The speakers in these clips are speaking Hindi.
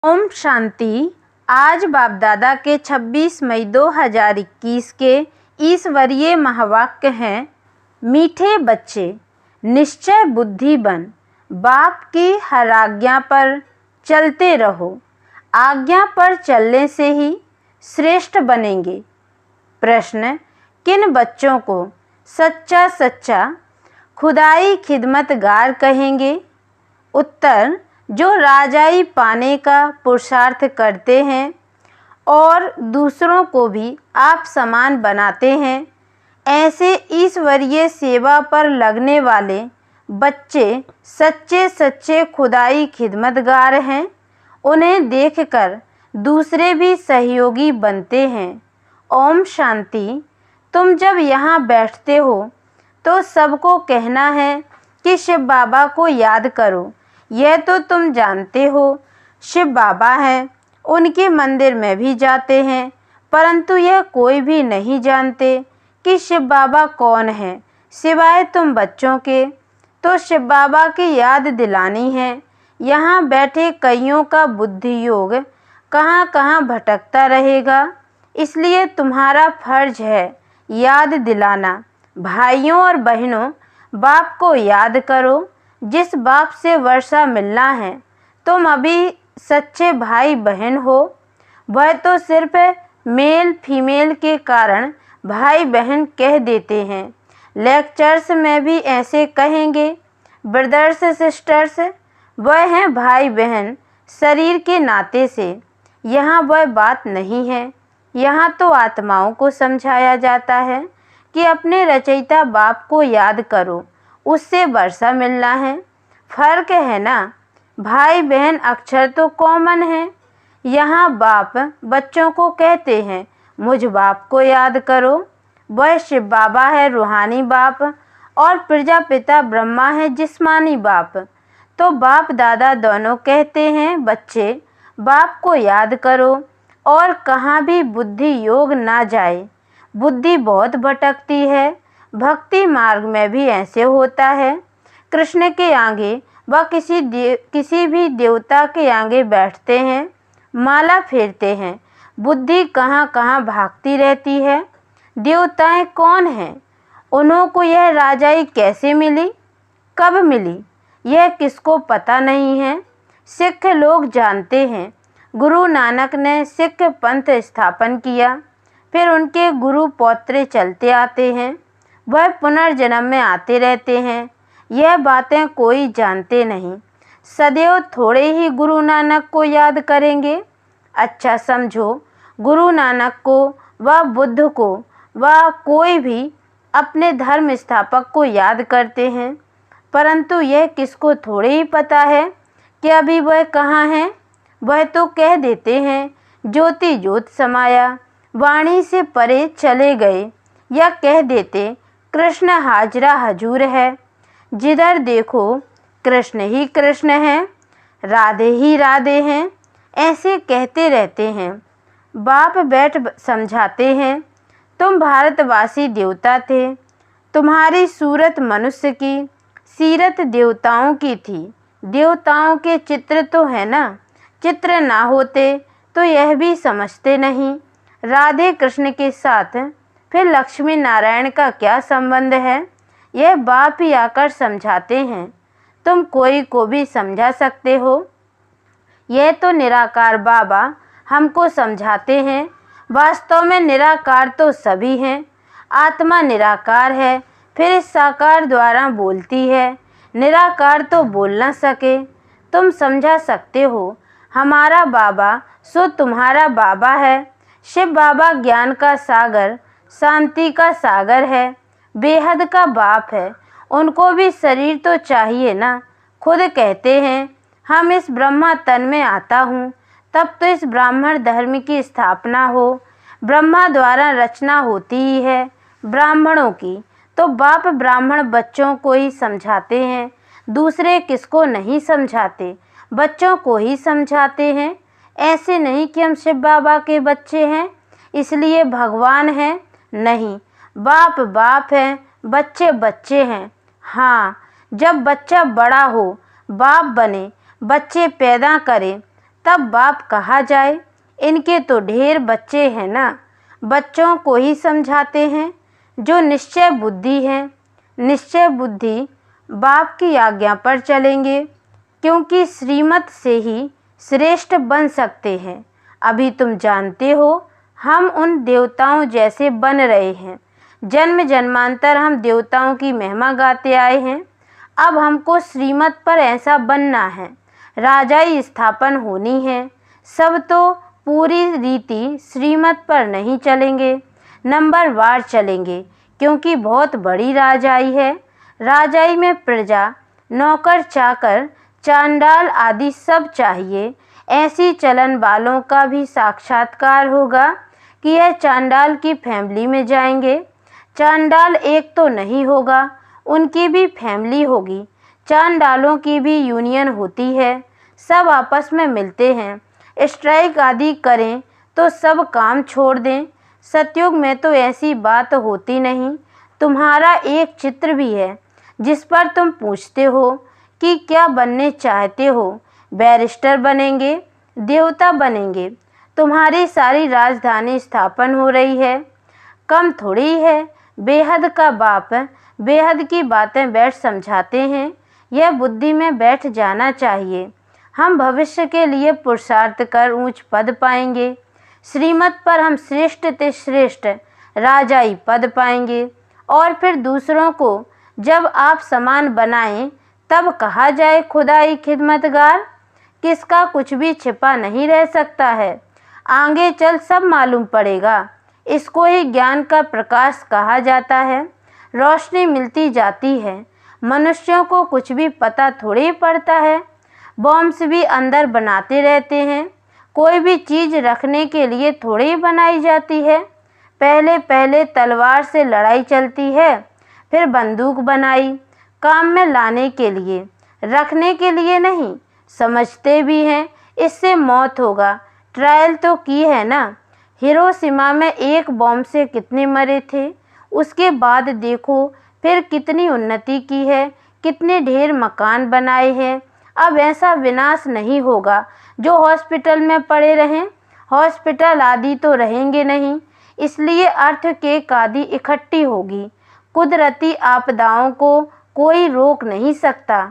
ओम शांति। आज बाप दादा के 26 मई 2021 के ईश्वरीय महावाक्य हैं। मीठे बच्चे, निश्चय बुद्धि बन, बाप की हर आज्ञा पर चलते रहो। आज्ञा पर चलने से ही श्रेष्ठ बनेंगे। प्रश्न, किन बच्चों को सच्चा सच्चा खुदाई खिदमतगार कहेंगे? उत्तर, जो राजाई पाने का पुरुषार्थ करते हैं और दूसरों को भी आप समान बनाते हैं, ऐसे ईश्वरीय सेवा पर लगने वाले बच्चे सच्चे सच्चे खुदाई खिदमतगार हैं। उन्हें देखकर दूसरे भी सहयोगी बनते हैं। ओम शांति। तुम जब यहाँ बैठते हो तो सबको कहना है कि शिव बाबा को याद करो। यह तो तुम जानते हो, शिव बाबा हैं, उनके मंदिर में भी जाते हैं, परंतु यह कोई भी नहीं जानते कि शिव बाबा कौन है सिवाय तुम बच्चों के। तो शिव बाबा की याद दिलानी है। यहाँ बैठे कईयों का बुद्धि योग कहाँ कहाँ भटकता रहेगा, इसलिए तुम्हारा फर्ज है याद दिलाना। भाइयों और बहनों, बाप को याद करो। जिस बाप से वर्षा मिलना है, तुम अभी सच्चे भाई बहन हो। वह तो सिर्फ मेल फीमेल के कारण भाई बहन कह देते हैं। लेक्चर्स में भी ऐसे कहेंगे। ब्रदर्स सिस्टर्स, वह हैं भाई बहन शरीर के नाते से। यहाँ वह बात नहीं है। यहाँ तो आत्माओं को समझाया जाता है कि अपने रचयिता बाप को याद करो, उससे वर्षा मिलना है। फर्क है ना। भाई बहन अक्षर तो कॉमन है। यहाँ बाप बच्चों को कहते हैं मुझ बाप को याद करो। वह शिव बाबा है रूहानी बाप, और प्रजापिता ब्रह्मा है जिस्मानी बाप। तो बाप दादा दोनों कहते हैं बच्चे बाप को याद करो और कहाँ भी बुद्धि योग ना जाए। बुद्धि बहुत भटकती है। भक्ति मार्ग में भी ऐसे होता है। कृष्ण के आगे व किसी भी देवता के आगे बैठते हैं, माला फेरते हैं, बुद्धि कहाँ कहाँ भागती रहती है। देवताएं कौन हैं? उन्हों को यह राजाई कैसे मिली, कब मिली, यह किसको पता नहीं है। सिख लोग जानते हैं। गुरु नानक ने सिख पंथ स्थापन किया, फिर उनके गुरु पौत्रे चलते आते हैं। वह पुनर्जन्म में आते रहते हैं। यह बातें कोई जानते नहीं। सदैव थोड़े ही गुरु नानक को याद करेंगे। अच्छा समझो, गुरु नानक को व बुद्ध को व कोई भी अपने धर्म स्थापक को याद करते हैं, परंतु यह किसको थोड़े ही पता है कि अभी वह कहाँ हैं। वह तो कह देते हैं ज्योति ज्योत समाया, वाणी से परे चले गए, या कह देते कृष्ण हाजरा हजूर है। जिधर देखो कृष्ण ही कृष्ण हैं, राधे ही राधे हैं, ऐसे कहते रहते हैं। बाप बैठ समझाते हैं, तुम भारतवासी देवता थे, तुम्हारी सूरत मनुष्य की, सीरत देवताओं की थी। देवताओं के चित्र तो है ना, चित्र ना होते तो यह भी समझते नहीं। राधे कृष्ण के साथ फिर लक्ष्मी नारायण का क्या संबंध है, यह बाप ही आकर समझाते हैं। तुम कोई को भी समझा सकते हो। यह तो निराकार बाबा हमको समझाते हैं। वास्तव में निराकार तो सभी हैं। आत्मा निराकार है, फिर इस साकार द्वारा बोलती है। निराकार तो बोल न सके। तुम समझा सकते हो। हमारा बाबा सो तुम्हारा बाबा है। शिव बाबा ज्ञान का सागर, शांति का सागर है, बेहद का बाप है। उनको भी शरीर तो चाहिए ना। खुद कहते हैं हम इस ब्रह्मा तन में आता हूँ, तब तो इस ब्राह्मण धर्म की स्थापना हो। ब्रह्मा द्वारा रचना होती ही है ब्राह्मणों की, तो बाप ब्राह्मण बच्चों को ही समझाते हैं। दूसरे किसको नहीं समझाते, बच्चों को ही समझाते हैं। ऐसे नहीं कि हम शिव बाबा के बच्चे हैं इसलिए भगवान हैं, नहीं। बाप बाप हैं, बच्चे बच्चे हैं। हाँ, जब बच्चा बड़ा हो, बाप बने, बच्चे पैदा करे, तब बाप कहा जाए। इनके तो ढेर बच्चे हैं ना, बच्चों को ही समझाते हैं जो निश्चय बुद्धि हैं। निश्चय बुद्धि बाप की आज्ञा पर चलेंगे, क्योंकि श्रीमत से ही श्रेष्ठ बन सकते हैं। अभी तुम जानते हो हम उन देवताओं जैसे बन रहे हैं। जन्म जन्मांतर हम देवताओं की महिमा गाते आए हैं। अब हमको श्रीमत पर ऐसा बनना है, राजाई स्थापन होनी है। सब तो पूरी रीति श्रीमत पर नहीं चलेंगे, नंबर वार चलेंगे, क्योंकि बहुत बड़ी राजाई है। राजाई में प्रजा, नौकर चाकर, चांडाल आदि सब चाहिए। ऐसी चलन वालों का भी साक्षात्कार होगा कि यह चांडाल की फैमिली में जाएंगे। चांडाल एक तो नहीं होगा, उनकी भी फैमिली होगी। चांडालों की भी यूनियन होती है, सब आपस में मिलते हैं। स्ट्राइक आदि करें तो सब काम छोड़ दें। सतयुग में तो ऐसी बात होती नहीं। तुम्हारा एक चित्र भी है जिस पर तुम पूछते हो कि क्या बनने चाहते हो। बैरिस्टर बनेंगे, देवता बनेंगे। तुम्हारी सारी राजधानी स्थापन हो रही है, कम थोड़ी है। बेहद का बाप बेहद की बातें बैठ समझाते हैं। यह बुद्धि में बैठ जाना चाहिए। हम भविष्य के लिए पुरुषार्थ कर ऊंच पद पाएंगे। श्रीमत पर हम श्रेष्ठ ते श्रेष्ठ राजाई पद पाएंगे। और फिर दूसरों को जब आप समान बनाएं, तब कहा जाए खुदाई खिदमतगार। किसका कुछ भी छिपा नहीं रह सकता है। आगे चल सब मालूम पड़ेगा। इसको ही ज्ञान का प्रकाश कहा जाता है। रोशनी मिलती जाती है। मनुष्यों को कुछ भी पता थोड़ी पड़ता है। बॉम्ब्स भी अंदर बनाते रहते हैं। कोई भी चीज़ रखने के लिए थोड़ी बनाई जाती है। पहले पहले तलवार से लड़ाई चलती है, फिर बंदूक बनाई, काम में लाने के लिए, रखने के लिए नहीं। समझते भी हैं इससे मौत होगा। ट्रायल तो की है ना। हिरोशिमा में एक बॉम्ब से कितने मरे थे। उसके बाद देखो फिर कितनी उन्नति की है, कितने ढेर मकान बनाए हैं। अब ऐसा विनाश नहीं होगा जो हॉस्पिटल में पड़े रहें। हॉस्पिटल आदि तो रहेंगे नहीं, इसलिए अर्थ के आदि इकट्ठी होगी। कुदरती आपदाओं को कोई रोक नहीं सकता।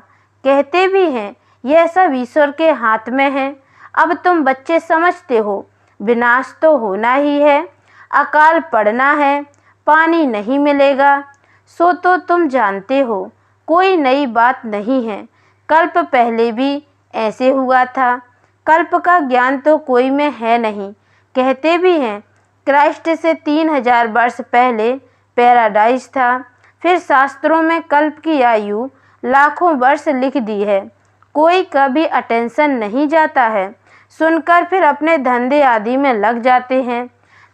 कहते भी हैं यह सब ईश्वर के हाथ में है। अब तुम बच्चे समझते हो विनाश तो होना ही है, अकाल पड़ना है, पानी नहीं मिलेगा। सो तो तुम जानते हो, कोई नई बात नहीं है। कल्प पहले भी ऐसे हुआ था। कल्प का ज्ञान तो कोई में है नहीं। कहते भी हैं क्राइस्ट से 3000 वर्ष पहले पैराडाइज था। फिर शास्त्रों में कल्प की आयु लाखों वर्ष लिख दी है। कोई कभी अटेंशन नहीं जाता है। सुनकर फिर अपने धंधे आदि में लग जाते हैं।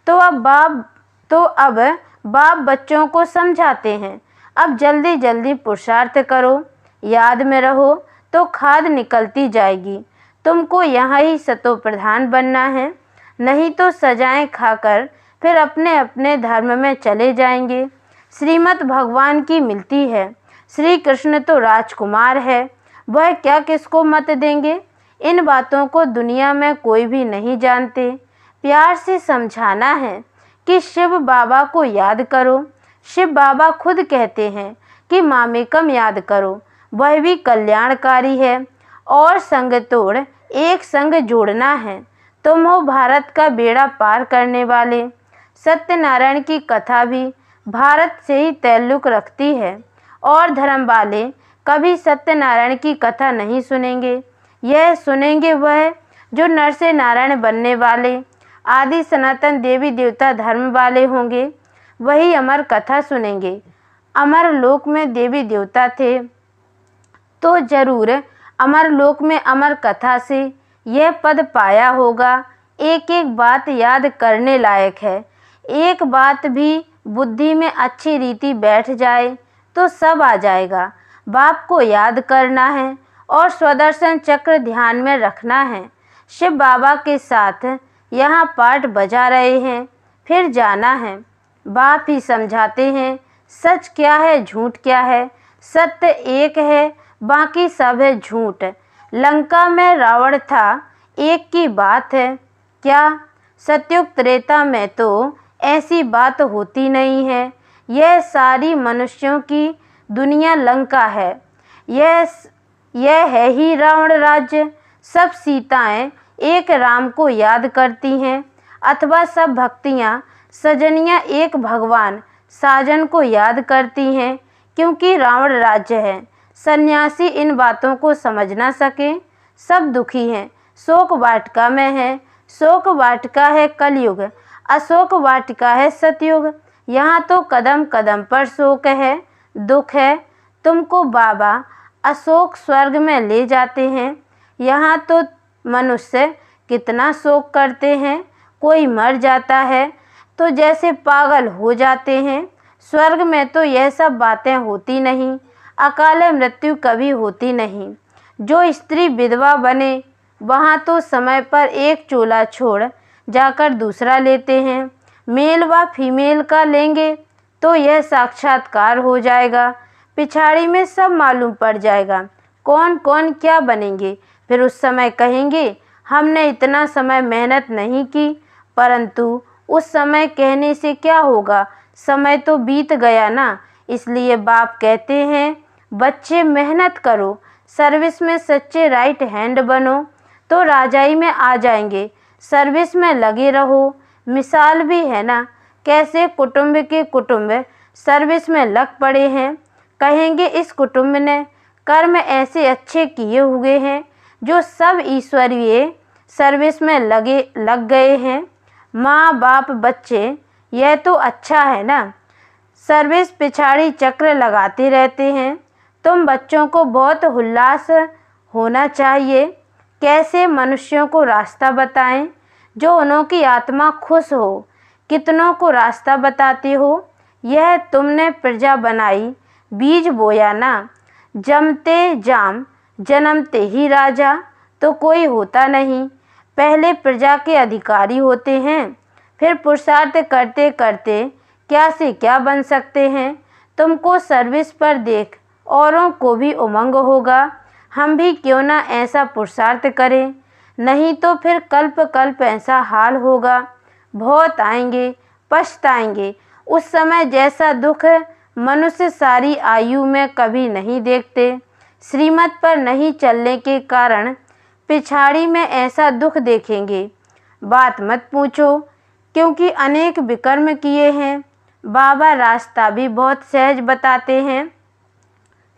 तो अब बाप बच्चों को समझाते हैं, अब जल्दी जल्दी पुरुषार्थ करो, याद में रहो तो खाद निकलती जाएगी। तुमको यहाँ ही सतो प्रधान बनना है, नहीं तो सजाएं खाकर फिर अपने अपने धर्म में चले जाएंगे। श्रीमत भगवान की मिलती है। श्री कृष्ण तो राजकुमार है, वह क्या किसको मत देंगे। इन बातों को दुनिया में कोई भी नहीं जानते। प्यार से समझाना है कि शिव बाबा को याद करो। शिव बाबा खुद कहते हैं कि मामेकम याद करो, वह भी कल्याणकारी है। और संग तोड़ एक संग जोड़ना है। तुम हो भारत का बेड़ा पार करने वाले। सत्यनारायण की कथा भी भारत से ही ताल्लुक़ रखती है, और धर्म वाले कभी सत्यनारायण की कथा नहीं सुनेंगे। यह सुनेंगे वह जो नर से नारायण बनने वाले आदि सनातन देवी देवता धर्म वाले होंगे, वही अमर कथा सुनेंगे। अमर लोक में देवी देवता थे तो जरूर अमर लोक में अमर कथा से यह पद पाया होगा। एक एक बात याद करने लायक है। एक बात भी बुद्धि में अच्छी रीति बैठ जाए तो सब आ जाएगा। बाप को याद करना है और स्वदर्शन चक्र ध्यान में रखना है। शिव बाबा के साथ यहाँ पाठ बजा रहे हैं, फिर जाना है। बाप ही समझाते हैं सच क्या है झूठ क्या है। सत्य एक है, बाकी सब है झूठ। लंका में रावण था, एक की बात है क्या? सतयुग त्रेता में तो ऐसी बात होती नहीं है। यह सारी मनुष्यों की दुनिया लंका है। यह है ही रावण राज्य। सब सीताएं एक राम को याद करती हैं, अथवा सब भक्तियां सजनियां एक भगवान साजन को याद करती हैं, क्योंकि रावण राज्य है। सन्यासी इन बातों को समझ ना सके। सब दुखी हैं, शोक वाटिका में है। शोक वाटिका है कलयुग, अशोक वाटिका है सतयुग। यहाँ तो कदम कदम पर शोक है, दुख है। तुमको बाबा अशोक स्वर्ग में ले जाते हैं। यहाँ तो मनुष्य कितना शोक करते हैं। कोई मर जाता है तो जैसे पागल हो जाते हैं। स्वर्ग में तो यह सब बातें होती नहीं। अकाल मृत्यु कभी होती नहीं। जो स्त्री विधवा बने वहाँ तो समय पर एक चोला छोड़ जाकर दूसरा लेते हैं। मेल व फीमेल का लेंगे तो यह साक्षात्कार हो जाएगा। पिछाड़ी में सब मालूम पड़ जाएगा कौन कौन क्या बनेंगे। फिर उस समय कहेंगे हमने इतना समय मेहनत नहीं की। परंतु उस समय कहने से क्या होगा, समय तो बीत गया ना। इसलिए बाप कहते हैं बच्चे मेहनत करो, सर्विस में सच्चे राइट हैंड बनो तो राजाई में आ जाएंगे। सर्विस में लगे रहो। मिसाल भी है ना, कैसे कुटुंब के कुटुंब सर्विस में लग पड़े हैं। कहेंगे इस कुटुंब ने कर्म ऐसे अच्छे किए हुए हैं जो सब ईश्वरीय सर्विस में लग गए हैं। माँ बाप बच्चे, यह तो अच्छा है ना। सर्विस पिछाड़ी चक्र लगाते रहते हैं। तुम बच्चों को बहुत उल्लास होना चाहिए। कैसे मनुष्यों को रास्ता बताएं जो उनकी आत्मा खुश हो। कितनों को रास्ता बताते हो। यह तुमने प्रजा बनाई, बीज बोया ना। जमते जाम, जन्मते ही राजा तो कोई होता नहीं। पहले प्रजा के अधिकारी होते हैं, फिर पुरुषार्थ करते करते क्या से क्या बन सकते हैं। तुमको सर्विस पर देख औरों को भी उमंग होगा। हम भी क्यों ना ऐसा पुरुषार्थ करें, नहीं तो फिर कल्प कल्प ऐसा हाल होगा। बहुत आएंगे, पछताएंगे। उस समय जैसा दुख मनुष्य सारी आयु में कभी नहीं देखते। श्रीमत पर नहीं चलने के कारण पिछाड़ी में ऐसा दुख देखेंगे। बात मत पूछो, क्योंकि अनेक विकर्म किए हैं। बाबा रास्ता भी बहुत सहज बताते हैं।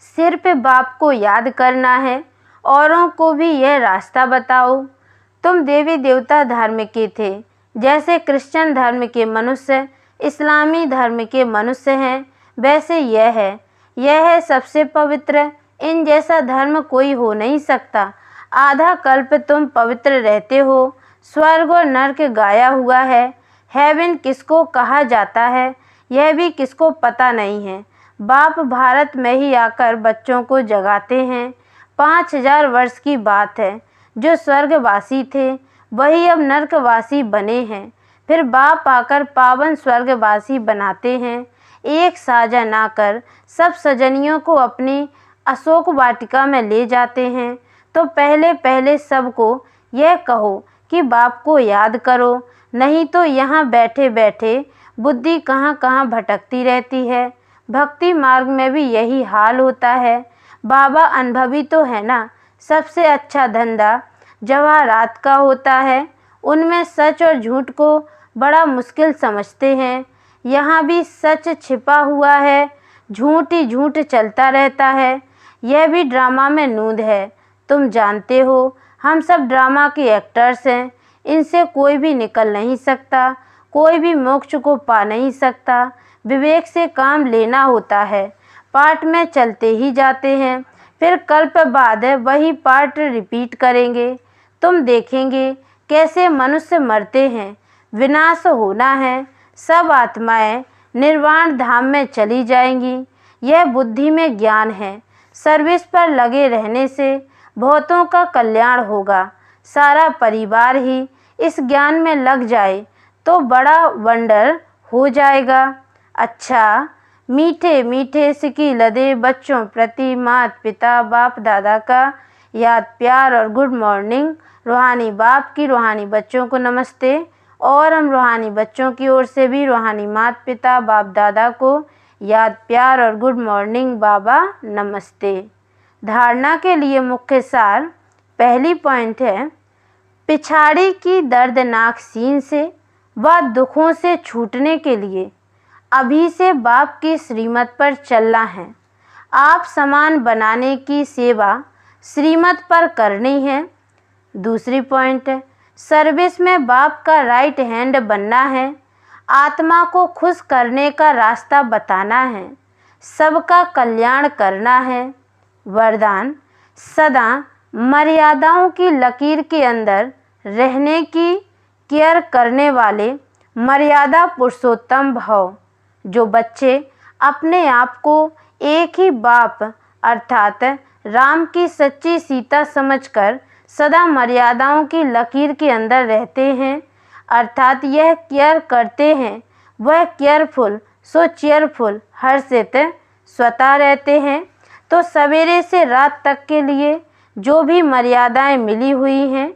सिर्फ बाप को याद करना है, औरों को भी यह रास्ता बताओ। तुम देवी देवता धर्म के थे, जैसे क्रिश्चियन धर्म के मनुष्य इस्लामी धर्म के मनुष्य हैं, वैसे यह है सबसे पवित्र। इन जैसा धर्म कोई हो नहीं सकता। आधा कल्प तुम पवित्र रहते हो। स्वर्ग और नर्क गाया हुआ है। हेवन किसको कहा जाता है यह भी किसको पता नहीं है। बाप भारत में ही आकर बच्चों को जगाते हैं। 5000 वर्ष की बात है। जो स्वर्गवासी थे वही अब नर्कवासी बने हैं। फिर बाप आकर पावन स्वर्गवासी बनाते हैं। एक साजन आकर सब सजनियों को अपनी अशोक वाटिका में ले जाते हैं। तो पहले पहले सबको यह कहो कि बाप को याद करो, नहीं तो यहाँ बैठे बैठे बुद्धि कहाँ कहाँ भटकती रहती है। भक्ति मार्ग में भी यही हाल होता है। बाबा अनुभवी तो है ना। सबसे अच्छा धंधा जवाहरात का होता है। उनमें सच और झूठ को बड़ा मुश्किल समझते हैं। यहाँ भी सच छिपा हुआ है, झूठ ही झूठ चलता रहता है। यह भी ड्रामा में नूंद है। तुम जानते हो हम सब ड्रामा के एक्टर्स हैं। इनसे कोई भी निकल नहीं सकता, कोई भी मोक्ष को पा नहीं सकता। विवेक से काम लेना होता है। पार्ट में चलते ही जाते हैं, फिर कल्प बाद वही पार्ट रिपीट करेंगे। तुम देखेंगे कैसे मनुष्य मरते हैं, विनाश होना है। सब आत्माएं निर्वाण धाम में चली जाएंगी। यह बुद्धि में ज्ञान है। सर्विस पर लगे रहने से बहुतों का कल्याण होगा। सारा परिवार ही इस ज्ञान में लग जाए तो बड़ा वंडर हो जाएगा। अच्छा, मीठे मीठे सिकी लदे बच्चों प्रति माता पिता बाप दादा का याद प्यार और गुड मॉर्निंग। रूहानी बाप की रूहानी बच्चों को नमस्ते। और हम रूहानी बच्चों की ओर से भी रूहानी माता पिता बाप दादा को याद प्यार और गुड मॉर्निंग बाबा नमस्ते। धारणा के लिए मुख्य सार। पहली पॉइंट है, पिछाड़ी की दर्दनाक सीन से व दुखों से छूटने के लिए अभी से बाप की श्रीमत पर चलना है। आप समान बनाने की सेवा श्रीमत पर करनी है। दूसरी पॉइंट है, सर्विस में बाप का राइट हैंड बनना है। आत्मा को खुश करने का रास्ता बताना है। सबका कल्याण करना है। वरदान, सदा मर्यादाओं की लकीर के अंदर रहने की केयर करने वाले मर्यादा पुरुषोत्तम भव। जो बच्चे अपने आप को एक ही बाप अर्थात राम की सच्ची सीता समझकर सदा मर्यादाओं की लकीर के अंदर रहते हैं, अर्थात यह केयर करते हैं, वह केयरफुल सो चेयरफुल हर्षित स्वतः रहते हैं, तो सवेरे से रात तक के लिए जो भी मर्यादाएं मिली हुई हैं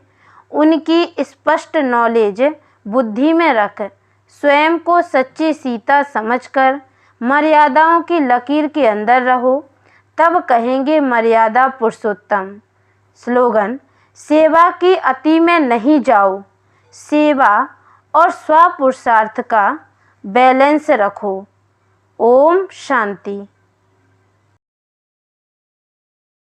उनकी स्पष्ट नॉलेज बुद्धि में रख स्वयं को सच्ची सीता समझकर मर्यादाओं की लकीर के अंदर रहो, तब कहेंगे मर्यादा पुरुषोत्तम। स्लोगन, सेवा की अति में नहीं जाओ, सेवा और स्वपुरुषार्थ का बैलेंस रखो। ओम शांति।